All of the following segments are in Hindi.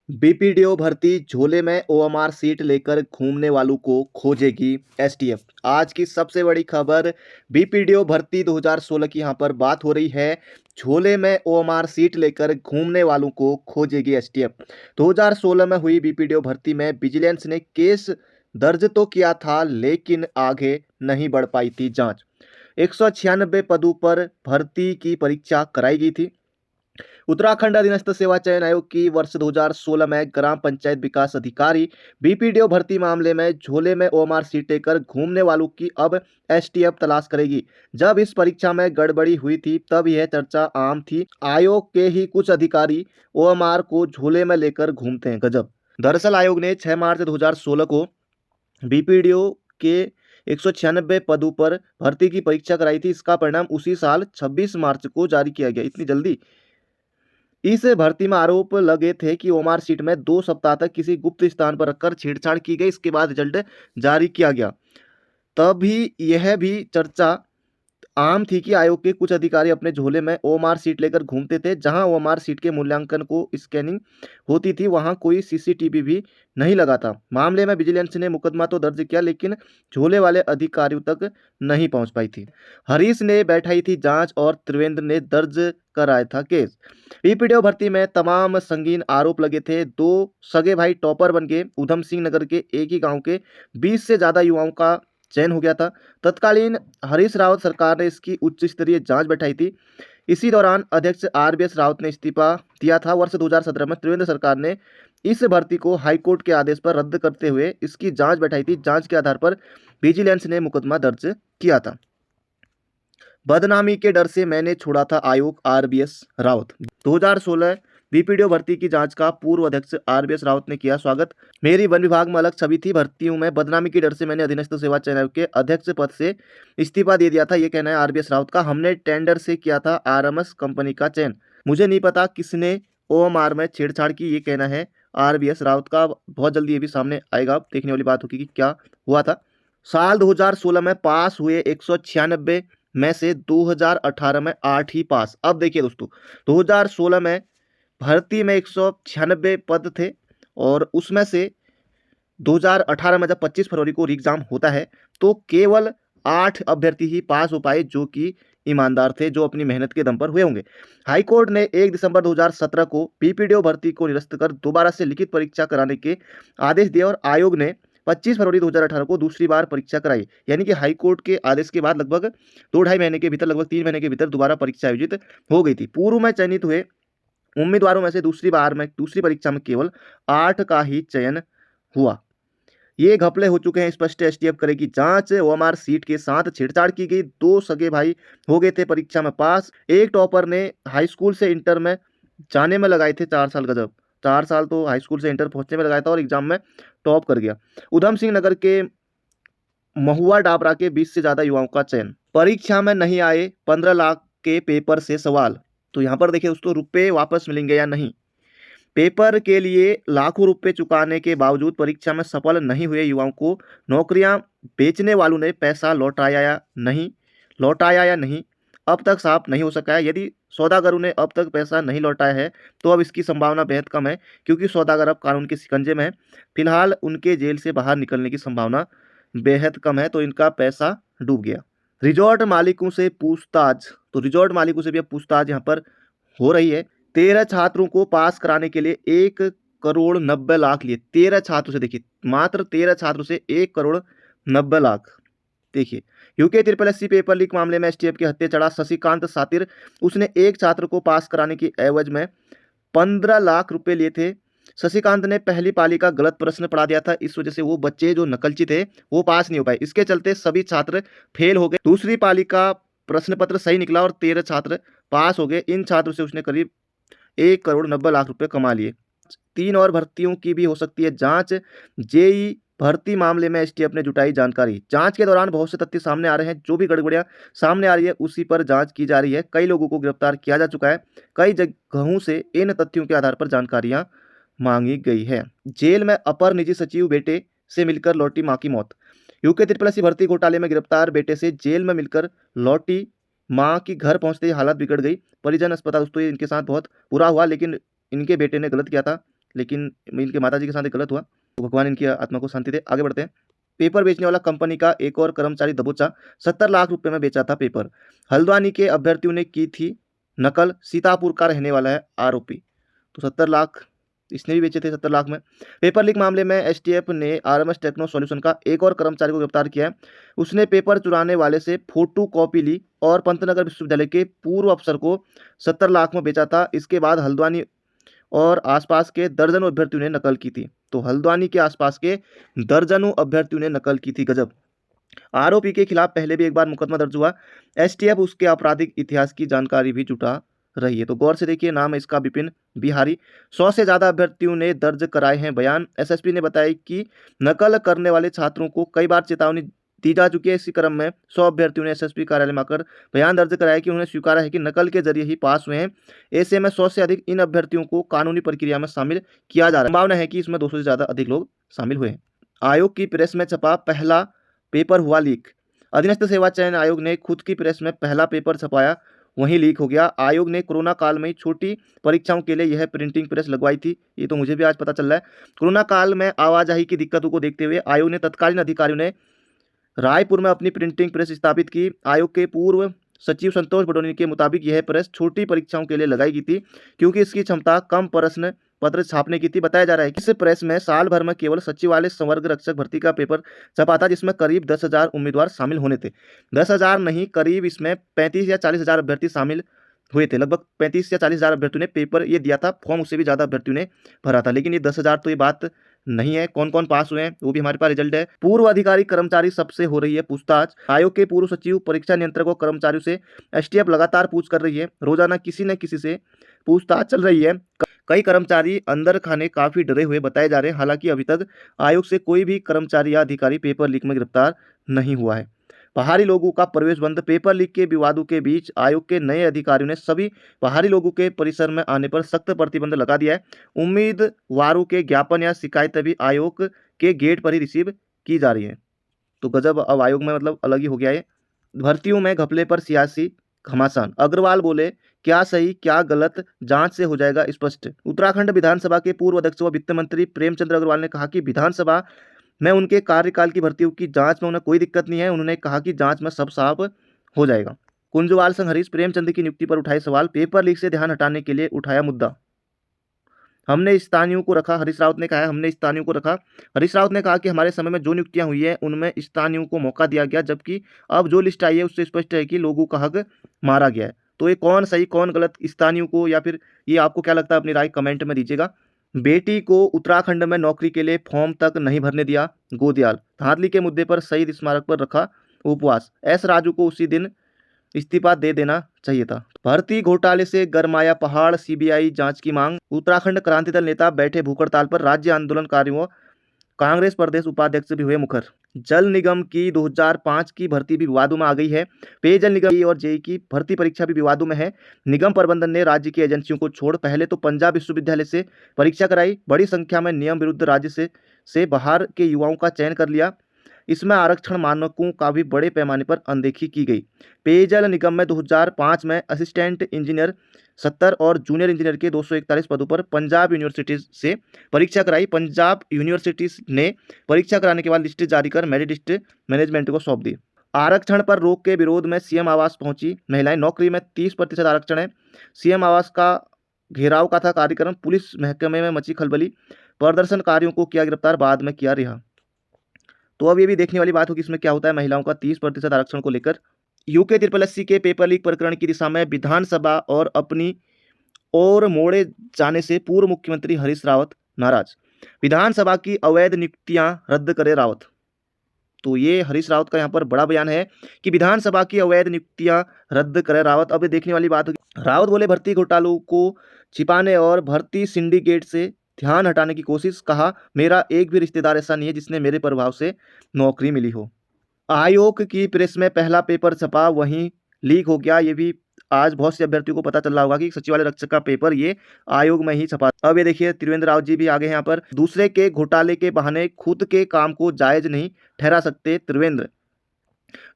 बीपीडीओ भर्ती झोले में ओएमआर सीट लेकर घूमने वालों को खोजेगी एसटीएफ। आज की सबसे बड़ी खबर बीपीडीओ भर्ती 2016 की यहाँ पर बात हो रही है। झोले में ओएमआर सीट लेकर घूमने वालों को खोजेगी एसटीएफ। 2016 में हुई बीपीडीओ भर्ती में विजिलेंस ने केस दर्ज तो किया था, लेकिन आगे नहीं बढ़ पाई थी जांच। 196 पदों पर भर्ती की परीक्षा कराई गई थी। उत्तराखंड अधीनस्थ सेवा चयन आयोग की वर्ष 2016 में ग्राम पंचायत विकास अधिकारी बीपीडीओ भर्ती मामले में झोले में ओएमआर सीट लेकर घूमने वालों की अब एसटीएफ तलाश करेगी। जब इस परीक्षा में गड़बड़ी हुई थी तब यह चर्चा आम थी। आयोग के ही कुछ अधिकारी ओएमआर को झोले में लेकर घूमते हैं। गजब। दरअसल आयोग ने 6 मार्च 2016 को बीपीडीओ के 196 पदों पर भर्ती की परीक्षा कराई थी। इसका परिणाम उसी साल 26 मार्च को जारी किया गया। इतनी जल्दी? इस भर्ती में आरोप लगे थे कि ओएमआर सीट में 2 सप्ताह तक किसी गुप्त स्थान पर रखकर छेड़छाड़ की गई। इसके बाद रिजल्ट जारी किया गया। तभी यह भी चर्चा आम थी कि आयोग के कुछ अधिकारी अपने झोले में ओएमआर सीट लेकर घूमते थे। जहां ओएमआर सीट के मूल्यांकन को स्कैनिंग होती थी, वहां कोई सीसीटीवी भी नहीं लगा था। मामले में विजिलेंस ने मुकदमा तो दर्ज किया, लेकिन झोले वाले अधिकारियों तक नहीं पहुंच पाई थी। हरीश ने बैठाई थी जांच और त्रिवेंद्र ने दर्ज कराया था केस। बीपीडीओ भर्ती में तमाम संगीन आरोप लगे थे। 2 सगे भाई टॉपर बन गए। उधम सिंह नगर के एक ही गांव के 20 से ज्यादा युवाओं का चयन हो गया था। तत्कालीन हरीश रावत सरकार ने इसकी उच्च स्तरीय जांच बैठाई थी। इसी दौरान अध्यक्ष आरबीएस रावत ने इस्तीफा दिया था। वर्ष 2017 में त्रिवेंद्र सरकार ने इस भर्ती को हाईकोर्ट के आदेश पर रद्द करते हुए इसकी जांच बैठाई थी। जांच के आधार पर विजिलेंस ने मुकदमा दर्ज किया था। बदनामी के डर से मैंने छोड़ा था आयोग, आरबीएस रावत। 2016 बीपीडीओ भर्ती की जांच का पूर्व अध्यक्ष आरबीएस रावत ने किया स्वागत। मेरी वन विभाग में अलग छवि थी। भर्तियों में बदनामी के डर से मैंने अधीनस्थ सेवा चयन आयोग के अध्यक्ष पद से इस्तीफा दे दिया था। ये कहना है आरबीएस रावत का। हमने टेंडर से किया था आरएमएस कंपनी का चयन। मुझे नहीं पता किसने ओएमआर में छेड़छाड़ की। ये कहना है आरबीएस रावत का। बहुत जल्दी ये भी सामने आएगा। देखने वाली बात होगी कि क्या हुआ था। साल 2016 में पास हुए 196 में से 2018 में 8 ही पास। अब देखिए दोस्तों, 2016 में भर्ती में 196 पद थे और उसमें से 2018 में जब 25 फरवरी को एग्जाम होता है तो केवल 8 अभ्यर्थी ही पास हो पाए, जो कि ईमानदार थे, जो अपनी मेहनत के दम पर हुए होंगे। हाईकोर्ट ने 1 दिसंबर 2017 को बीपीडीओ भर्ती को निरस्त कर दोबारा से लिखित परीक्षा कराने के आदेश दिए और आयोग ने 25 फरवरी 2018 को दूसरी बार परीक्षा कराई। यानी कि हाईकोर्ट के आदेश के बाद लगभग 2-2.5 महीने के भीतर, लगभग 3 महीने के भीतर दोबारा परीक्षा आयोजित हो गई थी। पूर्व में चयनित हुए उम्मीदवारों में से दूसरी परीक्षा में केवल 8 का ही चयन हुआ। ये घपले हो चुके हैं, स्पष्ट एसटीएफ करेगी जांच। ओएमआर सीट के साथ छेड़छाड़ की गई। 2 सगे भाई हो गए थे परीक्षा में पास। एक टॉपर ने हाई स्कूल से इंटर में जाने में लगाए थे 4 साल। गजब। 4 साल तो हाई स्कूल से इंटर पहुंचने में लगाया था और एग्जाम में टॉप कर गया। उधम सिंह नगर के महुआ डाबरा के 20 से ज्यादा युवाओं का चयन। परीक्षा में नहीं आए 15 लाख के पेपर से सवाल। तो यहाँ पर देखिए दोस्तों, रुपए वापस मिलेंगे या नहीं। पेपर के लिए लाखों रुपए चुकाने के बावजूद परीक्षा में सफल नहीं हुए युवाओं को नौकरियां बेचने वालों ने पैसा लौटाया या नहीं, अब तक साफ नहीं हो सका है। यदि सौदागरों ने अब तक पैसा नहीं लौटाया है तो अब इसकी संभावना बेहद कम है, क्योंकि सौदागर अब कानून के शिकंजे में है। फिलहाल उनके जेल से बाहर निकलने की संभावना बेहद कम है, तो इनका पैसा डूब गया। रिजॉर्ट मालिकों से पूछताछ। तो रिजॉर्ट मालिकों से भी अब पूछताछ यहाँ पर हो रही है। 13 छात्रों को पास कराने के लिए 1,90,00,000 लिए। 13 छात्रों से, देखिए मात्र 13 छात्रों से 1,90,00,000। देखिए, UK triple SC paper leak मामले में एसटीएफ के हत्थे चढ़ा शशिकांत सातिर। उसने एक छात्र को पास कराने की एवज में 15 लाख रुपए लिए थे। शशिकांत ने पहली पाली का गलत प्रश्न पढ़ा दिया था। इस वजह से वो बच्चे जो नकलची थे वो पास नहीं हो पाए। इसके चलते सभी छात्र फेल हो गए। दूसरी पाली का प्रश्न पत्र सही निकला और 13 छात्र पास हो गए। इन छात्रों से उसने करीब 1,90,00,000 रुपए कमा लिए। 3 और भर्तियों की भी हो सकती है जांच। जेई भर्ती मामले में एसटीएफ ने जुटाई जानकारी। जांच के दौरान बहुत से तथ्य सामने आ रहे हैं। जो भी गड़बड़ियां सामने आ रही है उसी पर जांच की जा रही है। कई लोगों को गिरफ्तार किया जा चुका है। कई जगहों से इन तथ्यों के आधार पर जानकारियां मांगी गई है। जेल में अपर निजी सचिव बेटे से मिलकर लौटी मां की मौत। यूके ट्रिपल एससी भर्ती घोटाले में गिरफ्तार बेटे से जेल में मिलकर लौटी मां की घर पहुंचते ही हालत बिगड़ गई। परिजन अस्पताल। दोस्तों, ये इनके साथ बहुत बुरा हुआ, लेकिन इनके बेटे ने गलत किया था लेकिन इनके माताजी के साथ एक गलत हुआ, तो भगवान इनकी आत्मा को शांति दे। आगे बढ़ते हैं। पेपर बेचने वाला कंपनी का एक और कर्मचारी दबोचा, 70 लाख रुपए में बेचा था पेपर। हल्द्वानी के अभ्यर्थियों ने की थी नकल, सीतापुर का रहने वाला है आरोपी। तो 70 लाख इसने भी बेचे थे, 70 लाख में। पेपर लीक मामले में एसटीएफ ने आरएमएस टेक्नो सॉल्यूशन का एक और कर्मचारी को गिरफ्तार किया है। उसने पेपर चुराने वाले से फोटो कॉपी ली और पंतनगर विश्वविद्यालय के पूर्व अफसर को 70 लाख में बेचा था। इसके बाद हल्द्वानी और आसपास के दर्जनों अभ्यर्थियों ने नकल की थी। तो हल्द्वानी के आसपास के दर्जनों अभ्यर्थियों ने नकल की थी। गजब। आरोपी के खिलाफ पहले भी एक बार मुकदमा दर्ज हुआ। एसटीएफ उसके आपराधिक इतिहास की जानकारी भी जुटा रही है। तो गौर से देखिए, नाम है इसका विपिन बिहारी। 100 से ज्यादा अभ्यर्थियों ने दर्ज कराए हैं बयान। एसएसपी ने बताया कि नकल करने वाले छात्रों को कई बार चेतावनी दी जा चुकी है। इसी क्रम में 100 अभ्यर्थियों ने एसएसपी कार्यालय में आकर बयान दर्ज कराया कि उन्होंने स्वीकारा है कि नकल के जरिए ही पास हुए हैं। ऐसे में 100 से अधिक इन अभ्यर्थियों को कानूनी प्रक्रिया में शामिल किया जा रहा है। संभावना है कि इसमें 200 से ज्यादा अधिक लोग शामिल हुए हैं। आयोग की प्रेस में छपा पहला पेपर हुआ लीक। अधीनस्थ सेवा चयन आयोग ने खुद की प्रेस में पहला पेपर छपाया, वहीं लीक हो गया। आयोग ने कोरोना काल में छोटी परीक्षाओं के लिए यह प्रिंटिंग प्रेस लगवाई थी। ये तो मुझे भी आज पता चल रहा है। कोरोना काल में आवाजाही की दिक्कतों को देखते हुए आयोग ने तत्कालीन अधिकारियों ने रायपुर में अपनी प्रिंटिंग प्रेस स्थापित की। आयोग के पूर्व सचिव संतोष बडोनी के मुताबिक यह प्रेस छोटी परीक्षाओं के लिए लगाई गई थी, क्योंकि इसकी क्षमता कम प्रश्न पत्र छापने की थी। बताया जा रहा है कि इस प्रेस में साल भर में केवल सचिवालय संवर्ग रक्षक भर्ती का पेपर छपा था, जिसमें करीब 10,000 उम्मीदवार शामिल होने थे। 10,000 नहीं, करीब इसमें 35 या 40,000 अभ्यर्थी शामिल हुए थे। लगभग 35 या 40,000 अभ्यर्थियों ने पेपर ये दिया था। फॉर्म उससे भी ज़्यादा अभ्यर्थियों ने भरा था। लेकिन ये 10,000 तो ये बात नहीं है। कौन कौन पास हुए हैं वो भी हमारे पास रिजल्ट है। पूर्व अधिकारी कर्मचारी सबसे हो रही है पूछताछ। आयोग के पूर्व सचिव, परीक्षा नियंत्रक और कर्मचारियों से एसटीएफ लगातार पूछ कर रही है। रोजाना किसी न किसी से पूछताछ चल रही है। कई कर्मचारी अंदर खाने काफी डरे हुए बताए जा रहे हैं। हालांकि अभी तक आयोग से कोई भी कर्मचारी या अधिकारी पेपर लीक में गिरफ्तार नहीं हुआ है। बाहरी लोगों का प्रवेश बंद। पेपर लीक के विवादों के बीच आयोग के नए अधिकारियों ने सभी बाहरी लोगों के परिसर में आने पर सख्त प्रतिबंध लगा दिया है। उम्मीदवारों के ज्ञापन या शिकायतें भी आयोग के गेट पर ही रिसीव की जा रही है। तो गजब, अब आयोग में मतलब अलग ही हो गया है। भर्तियों में घपले पर सियासी घमासान। अग्रवाल बोले, क्या सही क्या गलत जांच से हो जाएगा स्पष्ट। उत्तराखंड विधानसभा के पूर्व अध्यक्ष व वित्त मंत्री प्रेमचंद अग्रवाल ने कहा कि विधानसभा में उनके कार्यकाल की भर्तियों की जांच में उन्हें कोई दिक्कत नहीं है। उन्होंने कहा कि जांच में सब साफ हो जाएगा। कुंजवाल संघ हरीश प्रेमचंद की नियुक्ति पर उठाए सवाल। पेपर लीक से ध्यान हटाने के लिए उठाया मुद्दा। हमने स्थानीयों को रखा, हरीश रावत ने कहा है, हमने स्थानीयों को रखा। हरीश रावत ने कहा कि हमारे समय में जो नियुक्तियां हुई है उनमें स्थानीयों को मौका दिया गया, जबकि अब जो लिस्ट आई है उससे स्पष्ट है कि लोगों का हक मारा गया है। तो ये कौन सही कौन गलत, स्थानीयों को या फिर ये आपको क्या लगता है, अपनी राय कमेंट में दीजिएगा। बेटी को उत्तराखंड में नौकरी के लिए फॉर्म तक नहीं भरने दिया गोदयाल। धांधली के मुद्दे पर शहीद स्मारक पर रखा उपवास। एस राजू को उसी दिन इस्तीफा दे देना चाहिए था। भर्ती घोटाले से गरमाया पहाड़, सीबीआई जांच की मांग। उत्तराखंड क्रांति दल नेता बैठे भूख हड़ताल पर। राज्य आंदोलनकारियों, कांग्रेस प्रदेश उपाध्यक्ष भी हुए मुखर। जल निगम की 2005 की भर्ती भी विवादों में आ गई है। पेयजल निगम और जेई की भर्ती परीक्षा भी विवादों में है। निगम प्रबंधन ने राज्य की एजेंसियों को छोड़ पहले तो पंजाब विश्वविद्यालय से परीक्षा कराई। बड़ी संख्या में नियम विरुद्ध राज्य से बाहर के युवाओं का चयन कर लिया। इसमें आरक्षण मानकों का भी बड़े पैमाने पर अनदेखी की गई। पेयजल निगम में 2005 में असिस्टेंट इंजीनियर 70 और जूनियर इंजीनियर के 241 पदों पर पंजाब यूनिवर्सिटी से परीक्षा कराई। पंजाब यूनिवर्सिटी ने परीक्षा कराने के बाद लिस्ट जारी कर मेरिट लिस्ट मैनेजमेंट को सौंप दी। आरक्षण पर रोक के विरोध में सीएम आवास पहुंची महिलाएं। नौकरी में 30% आरक्षण है। सीएम आवास का घेराव का था कार्यक्रम। पुलिस महकमे में मची खलबली। प्रदर्शनकारियों को किया गिरफ्तार, बाद में किया रिहा। तो अब ये भी देखने वाली बात होगी इसमें क्या होता है महिलाओं का 30% आरक्षण को लेकर। यूके SSSC के पेपर लीक प्रकरण की दिशा में विधानसभा और अपनी ओर मोड़े जाने से पूर्व मुख्यमंत्री हरीश रावत नाराज। विधानसभा की अवैध नियुक्तियां रद्द करे रावत। तो ये हरीश रावत का यहाँ पर बड़ा बयान है कि विधानसभा की अवैध नियुक्तियां रद्द करे रावत। अब ये देखने वाली बात होगी। रावत बोले, भर्ती घोटालों को छिपाने और भर्ती सिंडिकेट से ध्यान हटाने की कोशिश। कहा, मेरा एक भी रिश्तेदार ऐसा नहीं है जिसने मेरे प्रभाव से नौकरी मिली हो। आयोग की प्रेस में पहला पेपर छपा, वहीं लीक हो गया। ये भी आज बहुत से अभ्यर्थियों को पता चल रहा होगा कि सचिवालय रक्षक का पेपर ये आयोग में ही छपा। अब ये देखिए, त्रिवेंद्र राव जी भी आगे हैं यहाँ पर। दूसरे के घोटाले के बहाने खुद के काम को जायज नहीं ठहरा सकते त्रिवेंद्र।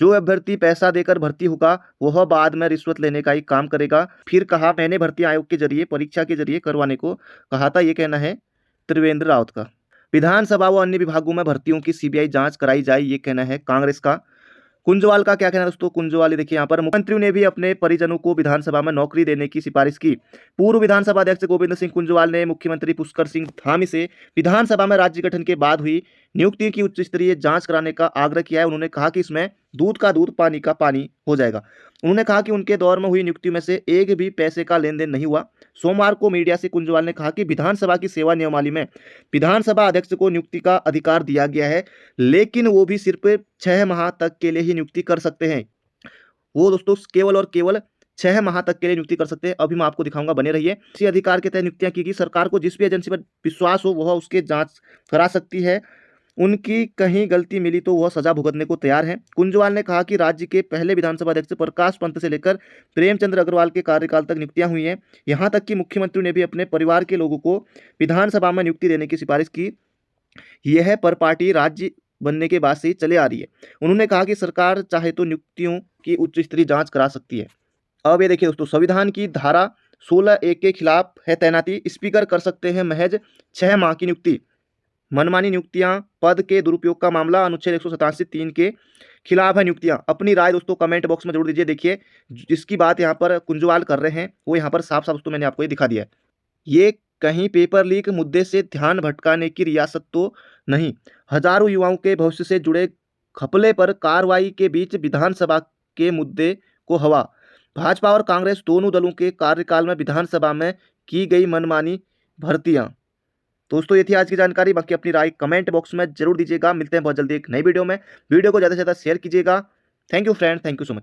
जो अभ्यर्थी पैसा देकर भर्ती होगा वह बाद में रिश्वत लेने का ही काम करेगा। फिर कहा, मैंने भर्ती आयोग के जरिए परीक्षा के जरिए करवाने को कहा था। ये कहना है त्रिवेंद्र रावत का। विधानसभा व अन्य विभागों में भर्तियों की सीबीआई जांच कराई जाए, ये कहना है कांग्रेस का। कुंजवाल का क्या कहना है दोस्तों? कुंजवाल देखिए यहाँ पर, मुख्यमंत्री ने भी अपने परिजनों को विधानसभा में नौकरी देने की सिफारिश की। पूर्व विधानसभा अध्यक्ष गोविंद सिंह कुंजवाल ने मुख्यमंत्री पुष्कर सिंह धामी से विधानसभा में राज्य गठन के बाद हुई नियुक्ति की उच्च स्तरीय जांच कराने का आग्रह किया है। उन्होंने कहा कि इसमें दूध का दूध पानी का पानी हो जाएगा। उन्होंने कहा कि उनके दौर में हुई नियुक्ति में से एक भी पैसे का लेन देन नहीं हुआ। सोमवार को मीडिया से कुंजवाल ने कहा कि विधानसभा की सेवा नियमावली में विधानसभा अध्यक्ष को नियुक्ति का अधिकार दिया गया है, लेकिन वो भी सिर्फ 6 माह तक के लिए ही नियुक्ति कर सकते हैं। वो दोस्तों केवल और केवल 6 माह तक के लिए नियुक्ति कर सकते हैं। अभी मैं आपको दिखाऊंगा, बने रहिए। इसी अधिकार के तहत नियुक्तियां की गई। सरकार को जिस भी एजेंसी पर विश्वास हो वह उसके जांच करा सकती है। उनकी कहीं गलती मिली तो वह सजा भुगतने को तैयार हैं। कुंजवाल ने कहा कि राज्य के पहले विधानसभा अध्यक्ष प्रकाश पंत से लेकर प्रेमचंद्र अग्रवाल के कार्यकाल तक नियुक्तियां हुई हैं। यहां तक कि मुख्यमंत्री ने भी अपने परिवार के लोगों को विधानसभा में नियुक्ति देने की सिफारिश की। यह पर पार्टी राज्य बनने के बाद से ही चले आ रही है। उन्होंने कहा कि सरकार चाहे तो नियुक्तियों की उच्च स्तरीय जांच करा सकती है। अब ये देखिए दोस्तों, संविधान की धारा 16(1) के खिलाफ है तैनाती। स्पीकर कर सकते हैं महज 6 माह की नियुक्ति। मनमानी नियुक्तियां, पद के दुरुपयोग का मामला, अनुच्छेद 187(3) के खिलाफ है नियुक्तियां। अपनी राय दोस्तों कमेंट बॉक्स में जरूर दीजिए। देखिए जिसकी बात यहाँ पर कुंजवाल कर रहे हैं वो यहाँ पर साफ साफ दोस्तों मैंने आपको ये दिखा दिया है। ये कहीं पेपर लीक मुद्दे से ध्यान भटकाने की रियासत तो नहीं। हजारों युवाओं के भविष्य से जुड़े घपले पर कार्रवाई के बीच विधानसभा के मुद्दे को हवा। भाजपा और कांग्रेस दोनों दलों के कार्यकाल में विधानसभा में की गई मनमानी भर्तियां। दोस्तों ये थी आज की जानकारी। बाकी अपनी राय कमेंट बॉक्स में जरूर दीजिएगा। मिलते हैं बहुत जल्दी एक नई वीडियो में। वीडियो को ज़्यादा से ज़्यादा शेयर कीजिएगा। Thank you friend, thank you so much.